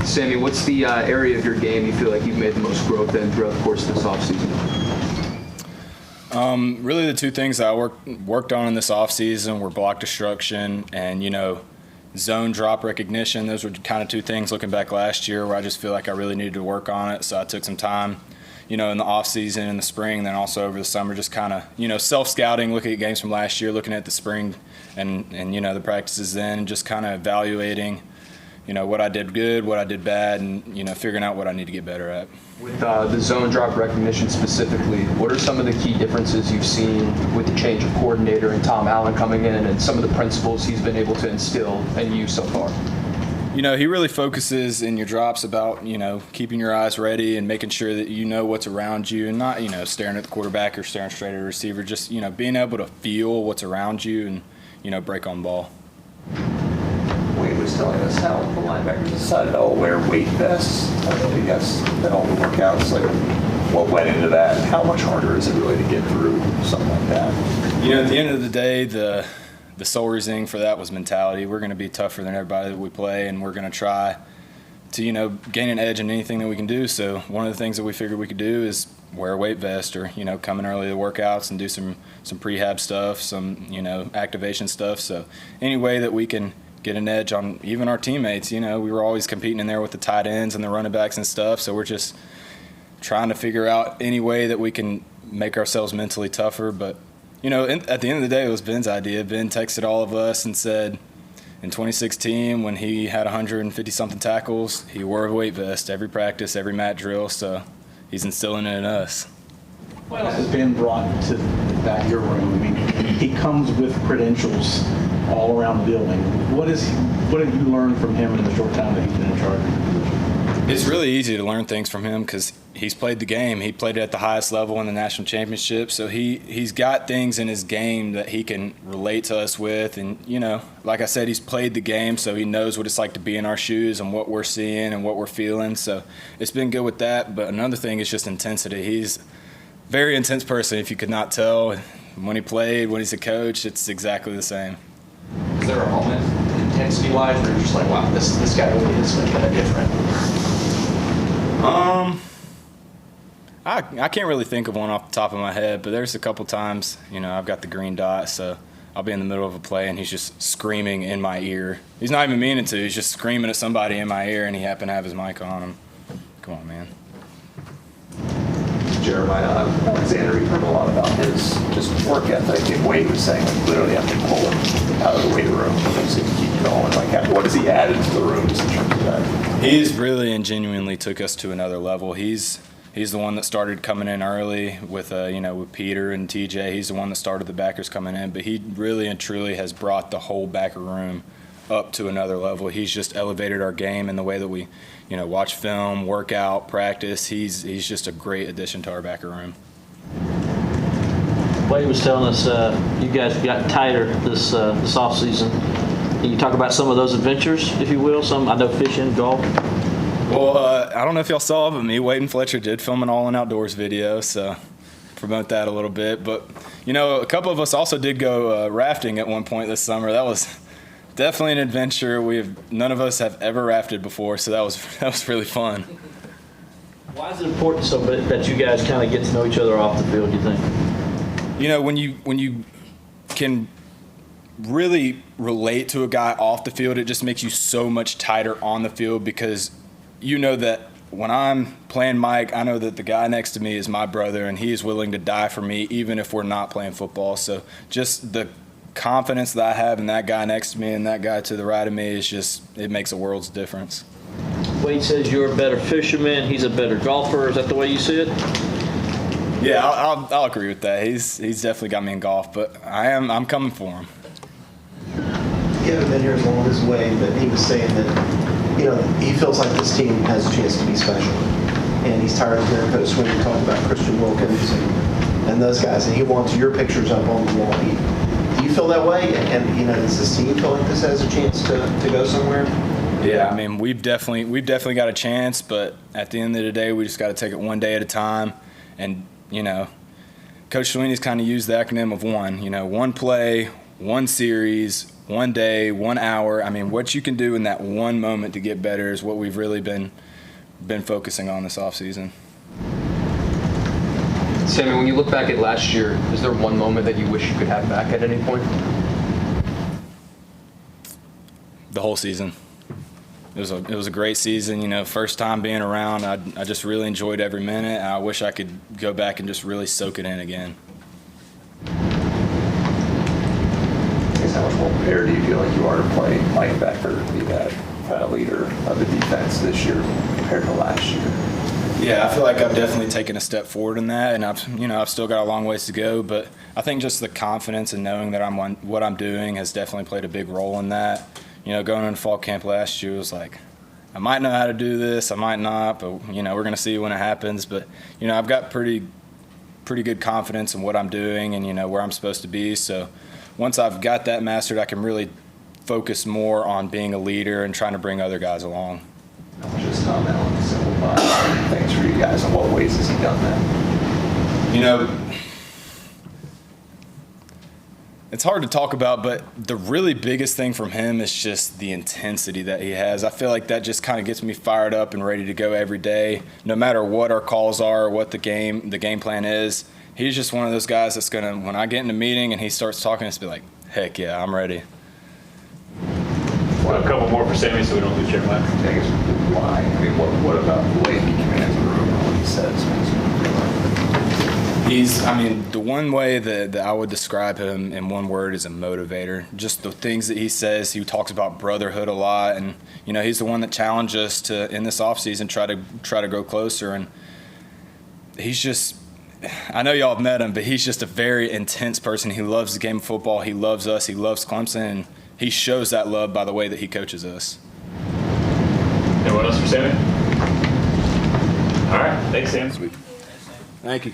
Sammy, what's the area of your game you feel like you've made the most growth in throughout the course of this offseason? Really the two things I worked on in this offseason were block destruction and, zone drop recognition. Those were kind of two things looking back last year where I just feel like I really needed to work on it. So I took some time, in the offseason, in the spring, then also over the summer, just kind of, self-scouting, looking at games from last year, looking at the spring and the practices then, and just kind of evaluating, what I did good, what I did bad, and, figuring out what I need to get better at. With the zone drop recognition specifically, what are some of the key differences you've seen with the change of coordinator and Tom Allen coming in and some of the principles he's been able to instill and use so far? He really focuses in your drops about, keeping your eyes ready and making sure that you know what's around you and not, staring at the quarterback or staring straight at a receiver, just, being able to feel what's around you and, break on ball. Wade was telling us how the linebackers decided to all wear weight vests. I don't know if you guys did all the workouts, like what went into that, and how much harder is it really to get through something like that? At the end of the day, the sole reasoning for that was mentality. We're going to be tougher than everybody that we play, and we're going to try to, gain an edge in anything that we can do. So one of the things that we figured we could do is wear a weight vest or, come in early to workouts and do some prehab stuff, some, activation stuff. So any way that we can get an edge on even our teammates. We were always competing in there with the tight ends and the running backs and stuff, so we're just trying to figure out any way that we can make ourselves mentally tougher. But, at the end of the day, it was Ben's idea. Ben texted all of us and said in 2016 when he had 150-something tackles, he wore a weight vest every practice, every mat drill, so he's instilling it in us. What else has been brought to the back of your room? I mean, he comes with credentials all around the building. What have you learned from him in the short time that he's been in charge? It's really easy to learn things from him because he's played the game. He played it at the highest level in the national championship, so he's got things in his game that he can relate to us with. And, like I said, he's played the game, so he knows what it's like to be in our shoes and what we're seeing and what we're feeling. So it's been good with that. But another thing is just intensity. He's a very intense person, if you could not tell. When he played, when he's a coach, it's exactly the same. Is there a moment, intensity-wise, where you're just like, wow, this guy really is like kind of different? I can't really think of one off the top of my head, but there's a couple times, I've got the green dot, so I'll be in the middle of a play and he's just screaming in my ear. He's not even meaning to. He's just screaming at somebody in my ear, and he happened to have his mic on him. Come on, man. Jeremiah Alexander, we've heard a lot about his just work ethic, and Wade was saying like literally have to pull him out of the weight room to keep going. Like, what has he added to the rooms in terms of that? He's really and genuinely took us to another level. He's the one that started coming in early with with Peter and TJ. He's the one that started the backers coming in, but he really and truly has brought the whole backer room up to another level. He's just elevated our game in the way that we, watch film, work out, practice. He's just a great addition to our backer room. Wade was telling us you guys got tighter this off season. Can you talk about some of those adventures, if you will? I know fishing, golf. Well, I don't know if y'all saw, but me, Wade, and Fletcher did film an All In Outdoors video, so promote that a little bit. But, a couple of us also did go rafting at one point this summer. That was definitely an adventure. None of us have ever rafted before, so that was really fun. Why is it important so that you guys kind of get to know each other off the field, you think? When you can really relate to a guy off the field, it just makes you so much tighter on the field, because that when I'm playing Mike, I know that the guy next to me is my brother, and he is willing to die for me even if we're not playing football. So just the confidence that I have in that guy next to me and that guy to the right of me it makes a world's difference. Wade says you're a better fisherman, he's a better golfer. Is that the way you see it? Yeah, I'll agree with that. He's definitely got me in golf, but I'm coming for him. You haven't been here as long as Wade, but he was saying that he feels like this team has a chance to be special, and he's tired of hearing Coach Sweeney talk about Christian Wilkins and those guys, and he wants your pictures up on the wall. Do you feel that way? And does this team feel like this has a chance to go somewhere? Yeah, I mean, we've definitely got a chance, but at the end of the day, we just got to take it one day at a time. And Coach Sweeney's kind of used the acronym of one. One play, one series, one day, 1 hour. I mean, what you can do in that one moment to get better is what we've really been focusing on this offseason. Sammy, when you look back at last year, is there one moment that you wish you could have back at any point? The whole season. It was a great season. You know, first time being around, I just really enjoyed every minute. I wish I could go back and just really soak it in again. How much more prepared do you feel like you are to play linebacker, to be that kind of leader of the defense this year compared to last year? Yeah, I feel like I've definitely taken a step forward in that, and I've still got a long ways to go. But I think just the confidence and knowing that what I'm doing has definitely played a big role in that. You know, going into fall camp last year, it was like, I might know how to do this, I might not, but we're going to see when it happens. But I've got pretty good confidence in what I'm doing and where I'm supposed to be. So once I've got that mastered, I can really focus more on being a leader and trying to bring other guys along. How much has Tom Allen simplified things for you guys? In what ways has he done that? It's hard to talk about, but the really biggest thing from him is just the intensity that he has. I feel like that just kind of gets me fired up and ready to go every day, no matter what our calls are or what the game plan is. He's just one of those guys that's going to, when I get in a meeting and he starts talking, it's be like, heck yeah, I'm ready. A couple more for Sammy so we don't lose your mind. I guess why? I mean, what about the way he commands the room or what he says makes you feel like? The one way that I would describe him in one word is a motivator. Just the things that he says. He talks about brotherhood a lot, and he's the one that challenged us to, in this offseason, try to go closer. And he's just, I know y'all have met him, but he's just a very intense person. He loves the game of football. He loves us. He loves Clemson, and he shows that love by the way that he coaches us. Anyone else for Sammy? All right, thanks, Sam. Thank you.